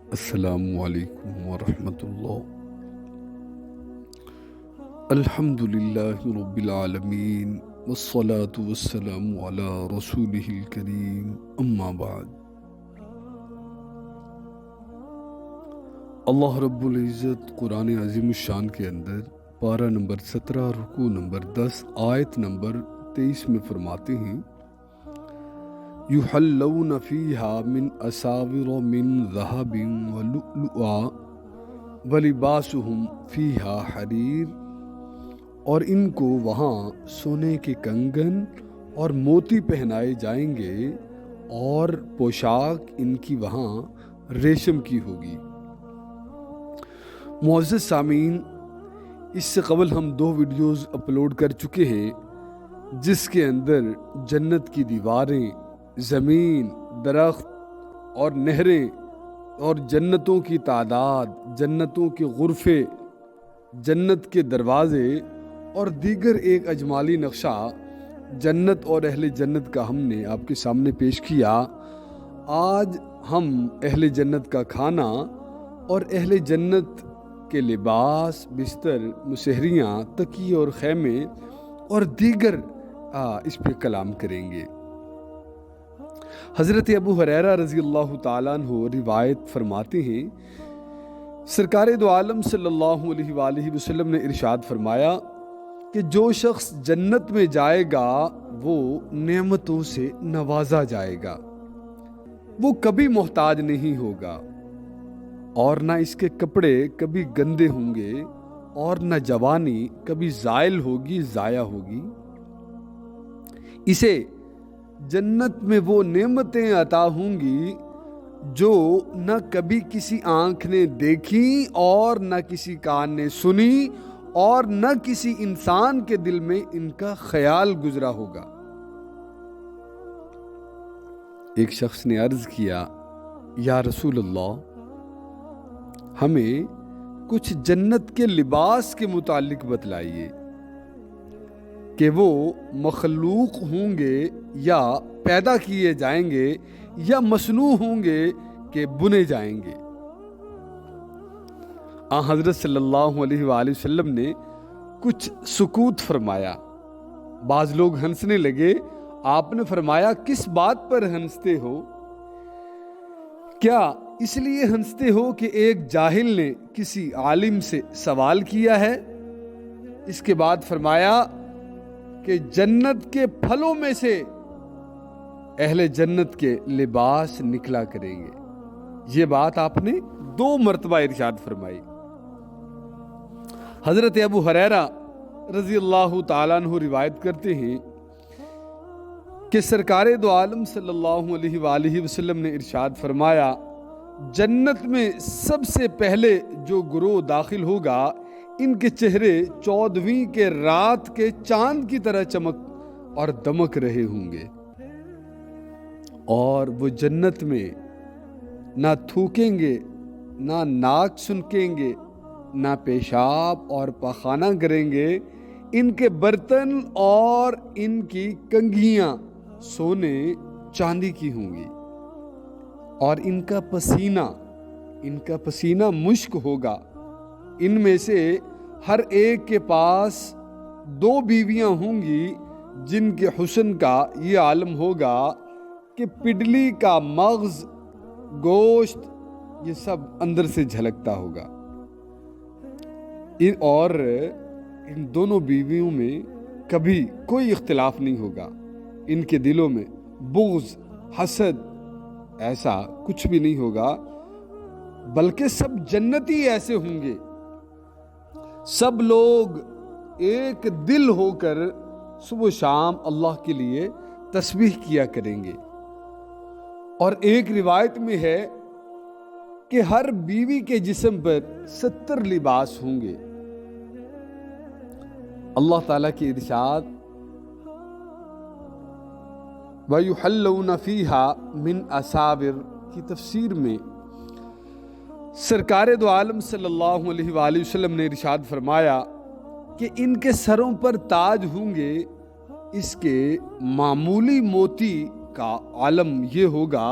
السلام علیکم ورحمۃ اللہ۔ الحمد للہ رب العالمین والصلاة والسلام علی رسولہ الکریم، اما بعد۔ اللہ رب العزت قرآن عظیم الشان کے اندر پارہ نمبر 17 رکوع نمبر 10 آیت نمبر 23 میں فرماتے ہیں، یحلون فیہا من اساور من ذہب ولؤلؤا ولباسہم فیہا حریر، اور ان کو وہاں سونے کے کنگن اور موتی پہنائے جائیں گے اور پوشاک ان کی وہاں ریشم کی ہوگی۔ معزز سامعین، اس سے قبل ہم 2 ویڈیوز اپلوڈ کر چکے ہیں جس کے اندر جنت کی دیواریں، زمین، درخت اور نہریں اور جنتوں کی تعداد، جنتوں کے غرفے، جنت کے دروازے اور دیگر ایک اجمالی نقشہ جنت اور اہل جنت کا ہم نے آپ کے سامنے پیش کیا۔ آج ہم اہل جنت کا کھانا اور اہل جنت کے لباس، بستر، مسہریاں، تکیے اور خیمے اور دیگر اس پہ کلام کریں گے۔ حضرت ابو ہریرہ رضی اللہ تعالیٰ عنہ روایت فرماتے ہیں، سرکار دو عالم صلی اللہ علیہ وآلہ وسلم نے ارشاد فرمایا کہ جو شخص جنت میں جائے گا وہ نعمتوں سے نوازا جائے گا، وہ کبھی محتاج نہیں ہوگا، اور نہ اس کے کپڑے کبھی گندے ہوں گے، اور نہ جوانی کبھی زائل ہوگی، ضائع ہوگی۔ اسے جنت میں وہ نعمتیں عطا ہوں گی جو نہ کبھی کسی آنکھ نے دیکھی اور نہ کسی کان نے سنی اور نہ کسی انسان کے دل میں ان کا خیال گزرا ہوگا۔ ایک شخص نے عرض کیا، یا رسول اللہ، ہمیں کچھ جنت کے لباس کے متعلق بتلائیے کہ وہ مخلوق ہوں گے یا پیدا کیے جائیں گے یا مصنوع ہوں گے کہ بنے جائیں گے۔ حضرت صلی اللہ علیہ وآلہ وسلم نے کچھ سکوت فرمایا، بعض لوگ ہنسنے لگے۔ آپ نے فرمایا، کس بات پر ہنستے ہو؟ کیا اس لیے ہنستے ہو کہ ایک جاہل نے کسی عالم سے سوال کیا ہے؟ اس کے بعد فرمایا کہ جنت کے پھلوں میں سے اہل جنت کے لباس نکلا کریں گے۔ یہ بات آپ نے 2 مرتبہ ارشاد فرمائی۔ حضرت ابو ہریرہ رضی اللہ تعالیٰ عنہ روایت کرتے ہیں کہ سرکار دو عالم صلی اللہ علیہ وآلہ وسلم نے ارشاد فرمایا، جنت میں سب سے پہلے جو گروہ داخل ہوگا، ان کے چہرے 14ویں کے رات کے چاند کی طرح چمک اور دمک رہے ہوں گے، اور وہ جنت میں نہ تھوکیں گے، نہ ناک سنکیں گے، نہ پیشاب اور پاخانہ کریں گے۔ ان کے برتن اور ان کی کنگھیاں سونے چاندی کی ہوں گی، اور ان کا پسینہ مشک ہوگا۔ ان میں سے ہر ایک کے پاس 2 بیویاں ہوں گی جن کے حسن کا یہ عالم ہوگا کہ پڈلی کا مغز، گوشت، یہ سب اندر سے جھلکتا ہوگا۔ اور ان دونوں بیویوں میں کبھی کوئی اختلاف نہیں ہوگا، ان کے دلوں میں بغض، حسد، ایسا کچھ بھی نہیں ہوگا، بلکہ سب جنتی ایسے ہوں گے، سب لوگ ایک دل ہو کر صبح و شام اللہ کے لیے تسبیح کیا کریں گے۔ اور ایک روایت میں ہے کہ ہر بیوی کے جسم پر 70 لباس ہوں گے۔ اللہ تعالیٰ کی ارشاد، وَيُحَلَّوْنَ فِيهَا مِنْ أَسَاوِرَ کی تفسیر میں سرکار دو عالم صلی اللہ علیہ وآلہ وسلم نے ارشاد فرمایا کہ ان کے سروں پر تاج ہوں گے، اس کے معمولی موتی کا عالم یہ ہوگا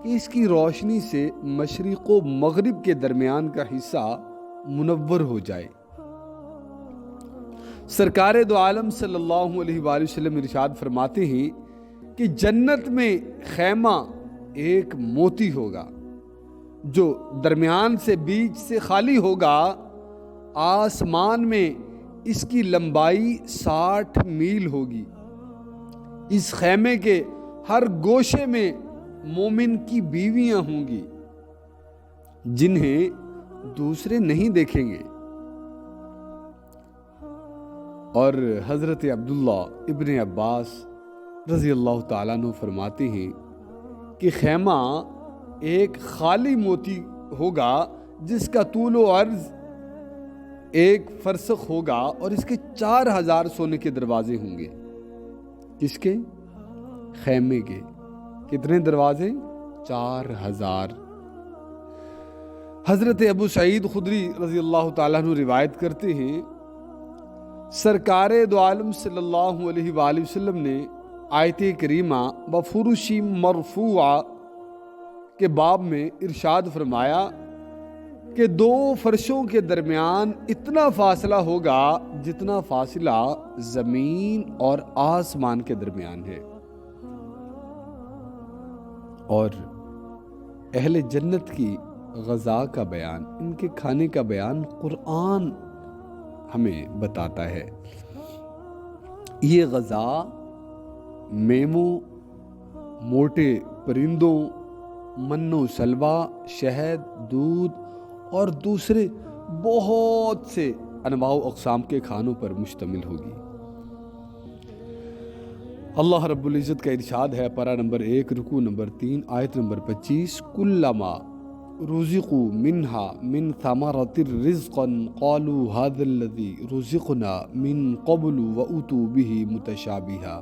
کہ اس کی روشنی سے مشرق و مغرب کے درمیان کا حصہ منور ہو جائے۔ سرکار دو عالم صلی اللہ علیہ وآلہ وسلم ارشاد فرماتے ہیں کہ جنت میں خیمہ ایک موتی ہوگا جو درمیان سے بیچ سے خالی ہوگا۔ آسمان میں اس کی لمبائی 60 میل ہوگی۔ اس خیمے کے ہر گوشے میں مومن کی بیویاں ہوں گی جنہیں دوسرے نہیں دیکھیں گے۔ اور حضرت عبداللہ ابن عباس رضی اللہ تعالیٰ عنہ فرماتے ہیں کہ خیمہ ایک خالی موتی ہوگا جس کا طول و عرض 1 فرسخ ہوگا، اور اس کے 4000 سونے کے دروازے ہوں گے۔ کس کے؟ خیمے کے۔ کتنے دروازے؟ 4000۔ حضرت ابو سعید خدری رضی اللہ تعالیٰ عنہ روایت کرتے ہیں، سرکار دو عالم صلی اللہ علیہ وآلہ وسلم نے آیت کریمہ بفرش مرفوعہ کے باب میں ارشاد فرمایا کہ 2 فرشوں کے درمیان اتنا فاصلہ ہوگا جتنا فاصلہ زمین اور آسمان کے درمیان ہے۔ اور اہل جنت کی غذا کا بیان، ان کے کھانے کا بیان قرآن ہمیں بتاتا ہے۔ یہ غذا میموں، موٹے پرندوں، من و سلوہ، شہد، دودھ اور دوسرے بہت سے انواع و اقسام کے کھانوں پر مشتمل ہوگی۔ اللہ رب العزت کا ارشاد ہے، پارہ نمبر 1 رکوع نمبر 3 آیت نمبر 25، کلما رزقوا منها من ثمرۃ رزقا قالوا هذا الذي رزقنا من قبل واتوا به متشابہا۔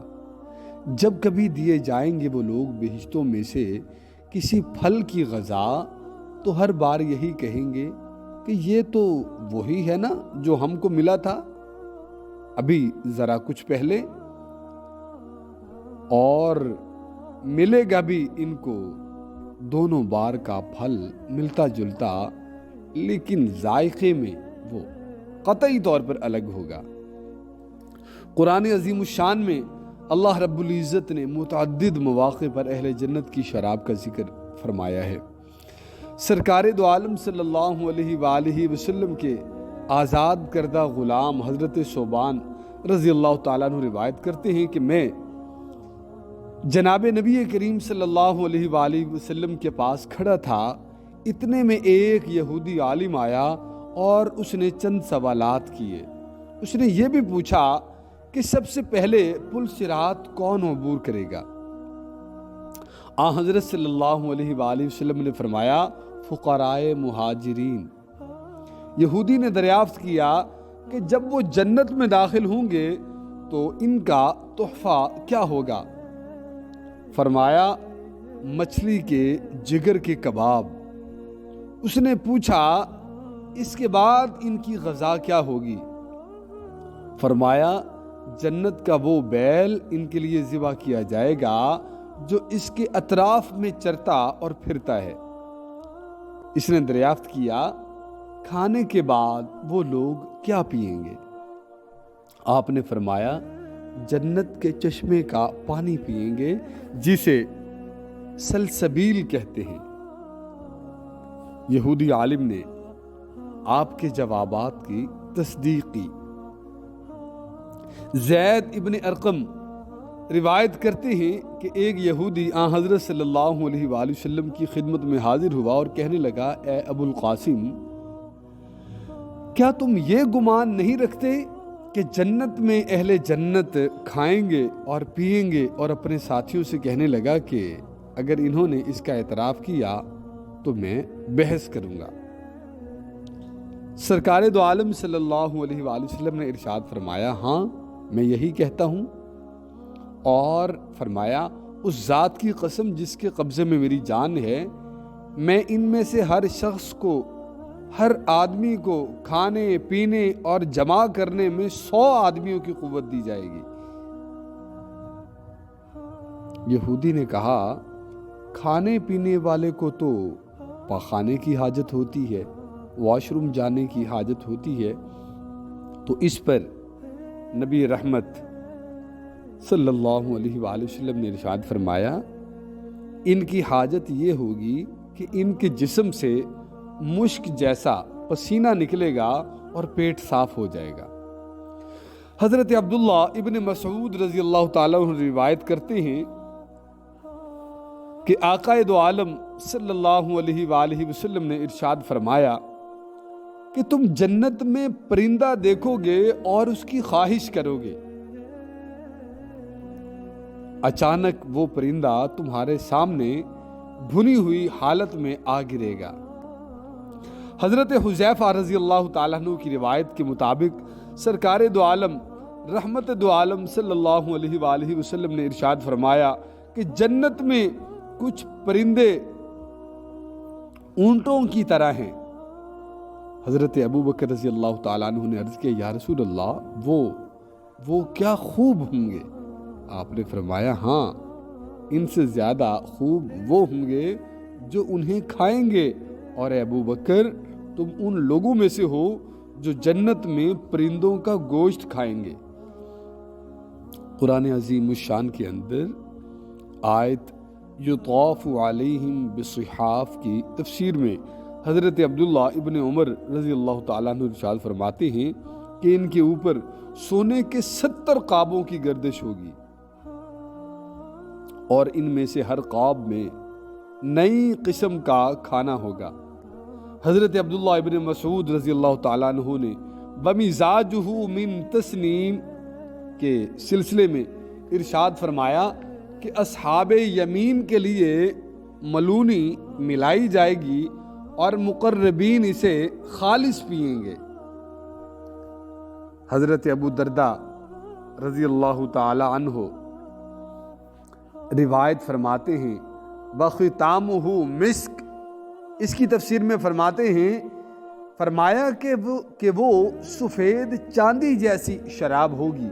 جب کبھی دیے جائیں گے وہ لوگ بہشتوں میں سے کسی پھل کی غذا تو ہر بار یہی کہیں گے کہ یہ تو وہی ہے نا جو ہم کو ملا تھا ابھی ذرا کچھ پہلے، اور ملے گا بھی ان کو دونوں بار کا پھل ملتا جلتا، لیکن ذائقے میں وہ قطعی طور پر الگ ہوگا۔ قرآن عظیم الشان میں اللہ رب العزت نے متعدد مواقع پر اہل جنت کی شراب کا ذکر فرمایا ہے۔ سرکار دو عالم صلی اللہ علیہ وآلہ وسلم کے آزاد کردہ غلام حضرت ثوبان رضی اللہ تعالیٰ عنہ روایت کرتے ہیں کہ میں جناب نبی کریم صلی اللہ علیہ وآلہ وسلم کے پاس کھڑا تھا، اتنے میں ایک یہودی عالم آیا اور اس نے چند سوالات کیے۔ اس نے یہ بھی پوچھا کہ سب سے پہلے پل صراط کون عبور کرے گا؟ حضرت صلی اللہ علیہ وآلہ وسلم نے فرمایا، فقراء مہاجرین۔ یہودی نے دریافت کیا کہ جب وہ جنت میں داخل ہوں گے تو ان کا تحفہ کیا ہوگا؟ فرمایا، مچھلی کے جگر کے کباب۔ اس نے پوچھا، اس کے بعد ان کی غذا کیا ہوگی؟ فرمایا، جنت کا وہ بیل ان کے لیے ذبح کیا جائے گا جو اس کے اطراف میں چرتا اور پھرتا ہے۔ اس نے دریافت کیا، کھانے کے بعد وہ لوگ کیا پئیں گے؟ آپ نے فرمایا، جنت کے چشمے کا پانی پئیں گے جسے سلسبیل کہتے ہیں۔ یہودی عالم نے آپ کے جوابات کی تصدیق کی۔ زید ابن ارقم روایت کرتے ہیں کہ ایک یہودی حضرت صلی اللہ علیہ وآلہ وسلم کی خدمت میں حاضر ہوا اور کہنے لگا، اے ابو القاسم، کیا تم یہ گمان نہیں رکھتے کہ جنت میں اہل جنت کھائیں گے اور پئیں گے؟ اور اپنے ساتھیوں سے کہنے لگا کہ اگر انہوں نے اس کا اعتراف کیا تو میں بحث کروں گا۔ سرکار دو عالم صلی اللہ علیہ وآلہ وسلم نے ارشاد فرمایا، ہاں میں یہی کہتا ہوں، اور فرمایا، اس ذات کی قسم جس کے قبضے میں میری جان ہے، میں ان میں سے ہر شخص کو، ہر آدمی کو کھانے پینے اور جمع کرنے میں 100 آدمیوں کی قوت دی جائے گی۔ یہودی نے کہا، کھانے پینے والے کو تو پاخانے کی حاجت ہوتی ہے، واش روم جانے کی حاجت ہوتی ہے، تو اس پر نبی رحمت صلی اللہ علیہ وآلہ وسلم نے ارشاد فرمایا ان کی حاجت یہ ہوگی کہ ان کے جسم سے مشک جیسا پسینہ نکلے گا اور پیٹ صاف ہو جائے گا۔ حضرت عبداللہ ابن مسعود رضی اللہ تعالیٰ عنہ روایت کرتے ہیں کہ آقا دو عالم صلی اللہ علیہ وآلہ وسلم نے ارشاد فرمایا کہ تم جنت میں پرندہ دیکھو گے اور اس کی خواہش کرو گے، اچانک وہ پرندہ تمہارے سامنے بھنی ہوئی حالت میں آ گرے گا۔ حضرت حذیفہ رضی اللہ تعالیٰ عنہ کی روایت کے مطابق سرکار دو عالم رحمت دو عالم صلی اللہ علیہ وآلہ وسلم نے ارشاد فرمایا کہ جنت میں کچھ پرندے اونٹوں کی طرح ہیں۔ حضرت ابو بکر رضی اللہ تعالیٰ عنہ نے عرض کیا یا رسول اللہ وہ کیا خوب ہوں گے؟ آپ نے فرمایا ہاں، ان سے زیادہ خوب وہ ہوں گے جو انہیں کھائیں گے، اور اے ابو بکر تم ان لوگوں میں سے ہو جو جنت میں پرندوں کا گوشت کھائیں گے۔ قرآن عظیم الشان کے اندر آیت یطاف علیہم بصحاف کی تفسیر میں حضرت عبداللہ ابن عمر رضی اللہ تعالیٰ عنہ ارشاد فرماتے ہیں کہ ان کے اوپر سونے کے 70 قابوں کی گردش ہوگی، اور ان میں سے ہر قاب میں نئی قسم کا کھانا ہوگا۔ حضرت عبداللہ ابن مسعود رضی اللہ تعالیٰ عنہ نے بمزاجہ من تسنیم کے سلسلے میں ارشاد فرمایا کہ اصحاب یمین کے لیے ملونی ملائی جائے گی اور مقربین اسے خالص پئیں گے۔ حضرت ابو درداء رضی اللہ تعالی عنہ روایت فرماتے ہیں وَخِتَامُهُ مِسْک، اس کی تفسیر میں فرماتے ہیں فرمایا کہ وہ سفید چاندی جیسی شراب ہوگی،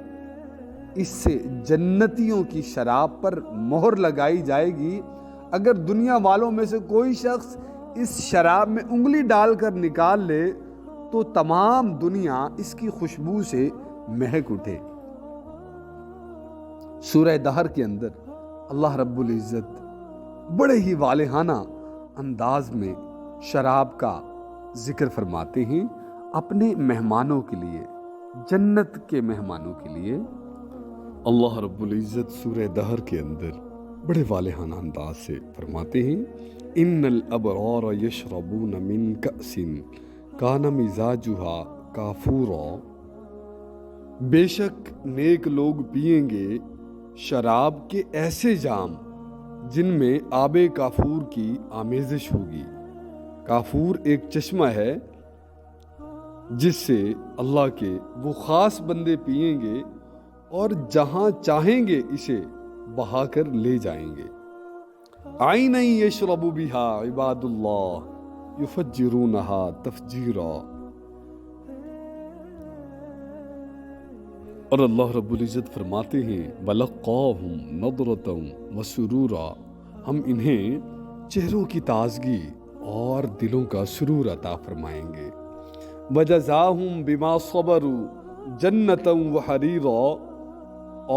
اس سے جنتیوں کی شراب پر مہر لگائی جائے گی، اگر دنیا والوں میں سے کوئی شخص اس شراب میں انگلی ڈال کر نکال لے تو تمام دنیا اس کی خوشبو سے مہک اٹھے۔ سورہ دہر کے اندر اللہ رب العزت بڑے ہی والہانہ انداز میں شراب کا ذکر فرماتے ہیں اپنے مہمانوں کے لیے، جنت کے مہمانوں کے لیے۔ اللہ رب العزت سورہ دہر کے اندر بڑے والہانہ انداز سے فرماتے ہیں ان الابرار یشربون من کأس کان مزاجها کافورا، بے شک نیک لوگ پئیں گے شراب کے ایسے جام جن میں آب کافور کی آمیزش ہوگی۔ کافور ایک چشمہ ہے جس سے اللہ کے وہ خاص بندے پئیں گے اور جہاں چاہیں گے اسے بہا کر لے جائیں گے۔ عینا یشرب بہا عباد اللہ یفجرونہا تفجیرا، اور اللہ رب العزت فرماتے ہیں وَلَقَّاهُمْ نَضْرَةً وَسُرُورًا، ہم انہیں چہروں کی تازگی اور دلوں کا سرور عطا فرمائیں گے۔ وَجَزَاهُمْ بِمَا صَبَرُوا جَنَّةً وَحَرِيرًا،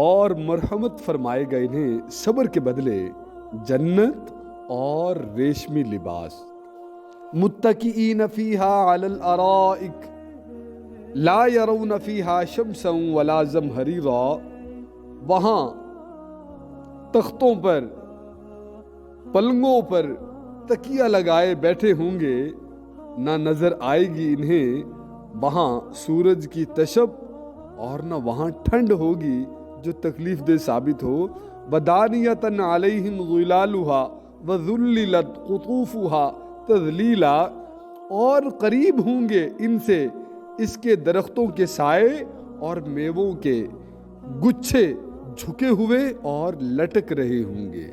اور مرحمت فرمائے گا انہیں صبر کے بدلے جنت اور ریشمی لباس۔ متکئین فیہا علی الارائک لا یرون فیہا شمسا ولا زمہریرا، وہاں تختوں پر پلنگوں پر تکیہ لگائے بیٹھے ہوں گے، نہ نظر آئے گی انہیں وہاں سورج کی تشب اور نہ وہاں ٹھنڈ ہوگی جو تکلیف دہ ثابت ہو۔ وَدَانِيَةً عَلَيْهِمْ ظِلَالُهَا وَذُلِّلَتْ قُطُوفُهَا تَذْلِيلًا، اور قریب ہوں گے ان سے اس کے درختوں کے سائے اور میووں کے گچھے جھکے ہوئے اور لٹک رہے ہوں گے۔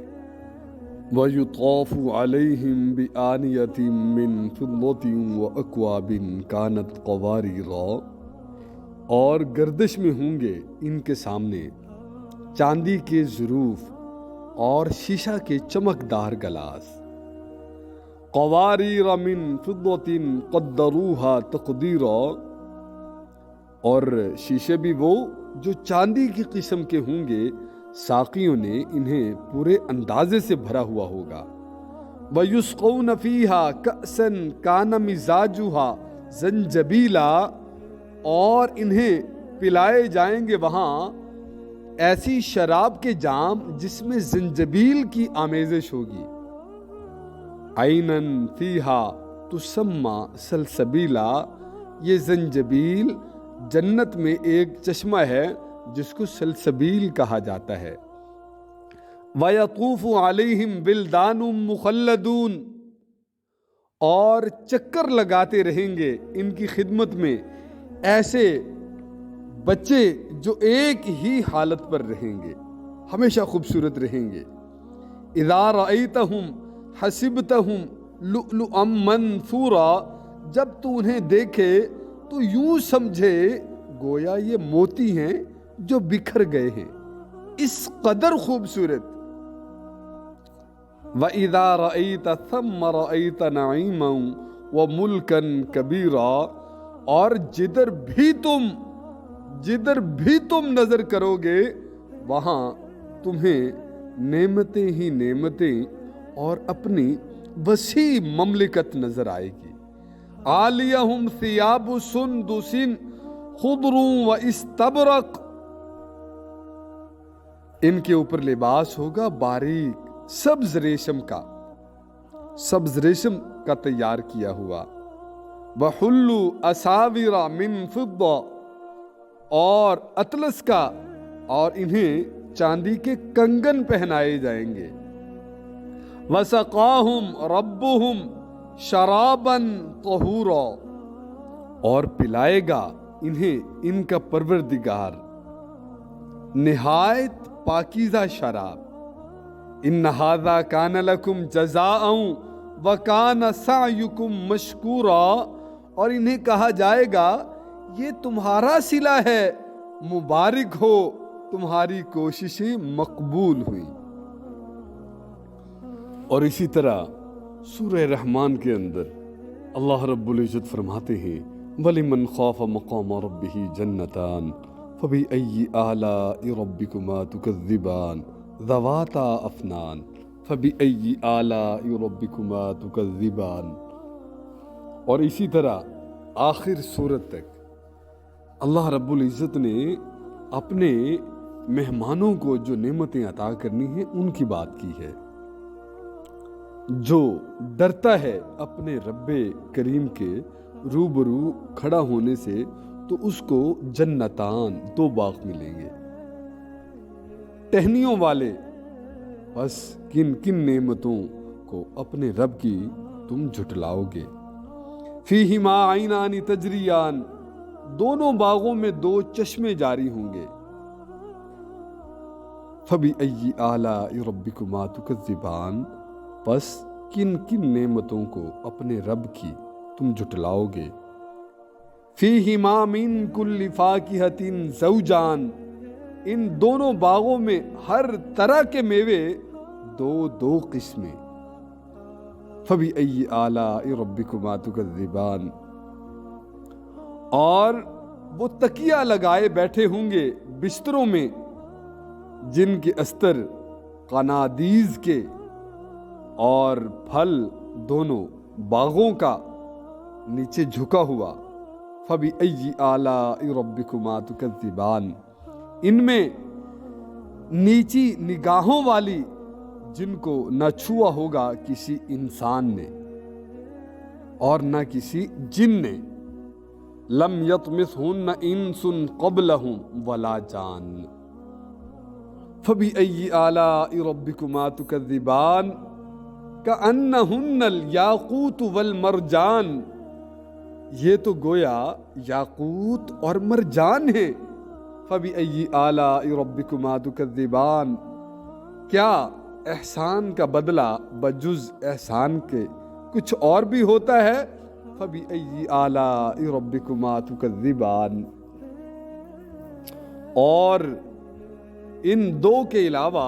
وَيُطَافُ عَلَيْهِمْ بِآنِيَةٍ مِّن فِضَّةٍ وَأَكْوَابٍ كَانَتْ قَوَارِيرَا، اور گردش میں ہوں گے ان کے سامنے چاندی کے ظروف اور شیشہ کے چمکدار گلاس، قواریر من فضۃ قدروہا تقدیرا، اور شیشے بھی وہ جو چاندی کی قسم کے ہوں گے، ساقیوں نے انہیں پورے اندازے سے بھرا ہوا ہوگا۔ وَيُسْقَوْنَ فِيهَا كَأْسًا كَانَ مِزَاجُهَا زَنْجَبِيلًا، اور انہیں پلائے جائیں گے وہاں ایسی شراب کے جام جس میں زنجبیل کی آمیزش ہوگی۔ عَيْنًا فِيهَا تُسَمَّى سَلْسَبِيلًا، یہ زنجبیل جنت میں ایک چشمہ ہے جس کو سلسبیل کہا جاتا ہے۔ وَيَطُوفُ عَلَيْهِمْ وِلْدَانٌ مُخَلَّدُونَ، اور چکر لگاتے رہیں گے ان کی خدمت میں ایسے بچے جو ایک ہی حالت پر رہیں گے، ہمیشہ خوبصورت رہیں گے۔ اِذَا رَأَيْتَهُمْ حَسِبْتَهُمْ لُؤْلُؤًا مَنْثُورًا، جب تو انہیں دیکھے تو یوں سمجھے گویا یہ موتی ہیں جو بکھر گئے ہیں، اس قدر خوبصورت۔ وَإِذَا رَأَيْتَ ثَمَّ رَأَيْتَ نَعِيمًا وَمُلْكًا كَبِيرًا، اور جدھر بھی تم نظر کرو گے وہاں تمہیں نعمتیں ہی نعمتیں اور اپنی وسیع مملکت نظر آئے گی۔ عالیہم ثیاب سندس خضر واستبرق، ان کے اوپر لباس ہوگا باریک سبز ریشم کا تیار کیا ہوا۔ وحلوا اساور من فضہ، اور اطلس کا، اور انہیں چاندی کے کنگن پہنائے جائیں گے۔ وسقاہم ربہم شرابا طہورا، اور پلائے گا انہیں ان کا پروردگار نہایت پاکیزہ شراب۔ ان ھذا کان لکم جزاء وکان سعیکم مشکورا، اور انہیں کہا جائے گا یہ تمہارا صلہ ہے، مبارک ہو تمہاری کوششیں مقبول ہوئیں۔ اور اسی طرح سورہ رحمان کے اندر اللہ رب العزت فرماتے ہیں وَلِمَنْ خَافَ مَقَامَ رَبِّهِ جَنَّتَانِ فَبِأَيِّ آلَاءِ رَبِّكُمَا تُكَذِّبَانِ ذَوَاتَا أَفْنَانٍ فَبِأَيِّ آلَاءِ رَبِّكُمَا تُكَذِّبَانِ۔ اور اسی طرح آخر سورت تک اللہ رب العزت نے اپنے مہمانوں کو جو نعمتیں عطا کرنی ہیں ان کی بات کی ہے۔ جو ڈرتا ہے اپنے رب کریم کے روبرو کھڑا ہونے سے تو اس کو جنتان، 2 باغ ملیں گے۔ ٹہنیوں والے بس کن کن نعمتوں کو اپنے رب کی تم جھٹلاؤ گے۔ فیہما عینان تجریان، دونوں باغوں میں 2 چشمے جاری ہوں گے۔ فَبِأَيِّ آلَاءِ رَبِّكُمَا تُكَذِّبَانِ، پس کن کن نعمتوں کو اپنے رب کی تم جھٹلاؤ گے۔ فیہما من کل فاکہۃ زوجان، ان دونوں باغوں میں ہر طرح کے میوے 2 قسمیں۔ فَبِأَيِّ آلَاءِ رَبِّكُمَا تُكَذِّبَانِ، اور وہ تکیہ لگائے بیٹھے ہوں گے بستروں میں جن کے استر قنادیز کے، اور پھل دونوں باغوں کا نیچے جھکا ہوا۔ فَبِأَيِّ آلَاءِ رَبِّكُمَا تُكَذِّبَانِ، ان میں نیچی نگاہوں والی جن کو نہ چھوا ہوگا کسی انسان نے اور نہ کسی جن نے، لم یطمثہن انس قبلہم ولا جان۔ فَبِأَيِّ آلَاءِ رَبِّكُمَا تُكَذِّبَانِ کَأَنَّهُنَّ الْیاقوتُ وَالْمَرْجَانُ، یہ تو گویا یاقوت اور مرجان ہیں۔ فَبِأَيِّ آلَاءِ رَبِّكُمَا تُكَذِّبَانِ، کیا احسان کا بدلہ بجز احسان کے کچھ اور بھی ہوتا ہے؟ فَبِأَيِّ آلَاءِ رَبِّكُمَا تُكَذِّبَانِ، اور ان 2 کے علاوہ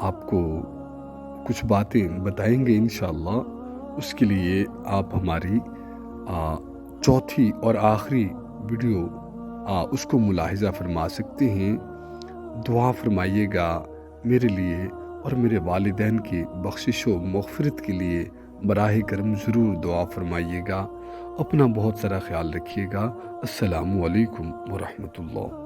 آپ کو کچھ باتیں بتائیں گے انشاءاللہ۔ اس کے لیے آپ ہماری چوتھی اور آخری ویڈیو اس کو ملاحظہ فرما سکتے ہیں۔ دعا فرمائیے گا میرے لیے اور میرے والدین کی بخشش و مغفرت کے لیے براہ کرم ضرور دعا فرمائیے گا۔ اپنا بہت سارا خیال رکھیے گا۔ السلام علیکم ورحمۃ اللہ۔